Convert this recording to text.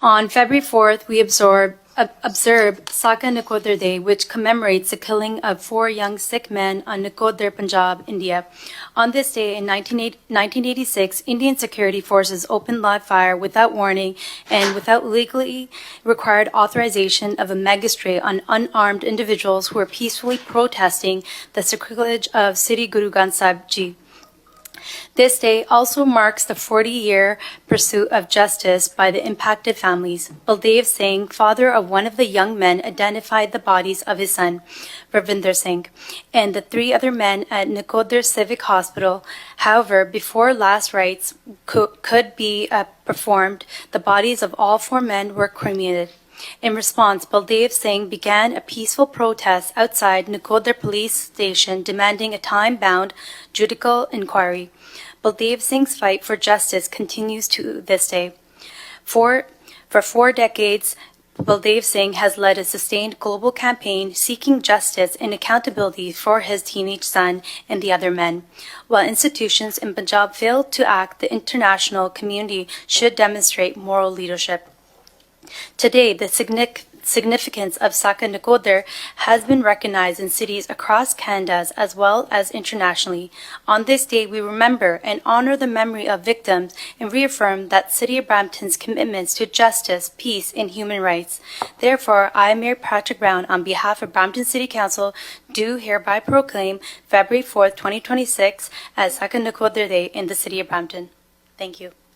On February 4th, we observe Saka Nakodar Day, which commemorates the killing of 4 young Sikh men on Nakodar, Punjab, India. On this day in 1986, Indian security forces opened live fire without warning and without legally required authorization of a magistrate on unarmed individuals who were peacefully protesting the sacrilege of Sri Guru Granth Sahib Ji. This day also marks the 40-year pursuit of justice by the impacted families. Baldev Singh, father of one of the young men, identified the bodies of his son, Ravinder Singh, and the 3 other men at Nakodar Civic Hospital. However, before last rites could be performed, the bodies of all 4 men were cremated. In response, Baldev Singh began a peaceful protest outside Nakodar police station demanding a time-bound judicial inquiry. Baldev Singh's fight for justice continues to this day. For 4 decades, Baldev Singh has led a sustained global campaign seeking justice and accountability for his teenage son and the other men. While institutions in Punjab fail to act, the international community should demonstrate moral leadership. Today, the significance of Saka Nakodar has been recognized in cities across Canada as well as internationally. On this day, we remember and honor the memory of victims and reaffirm that City of Brampton's commitments to justice, peace, and human rights. Therefore, I, Mayor Patrick Brown, on behalf of Brampton City Council, do hereby proclaim February 4th, 2026 as Saka Nakodar Day in the City of Brampton. Thank you.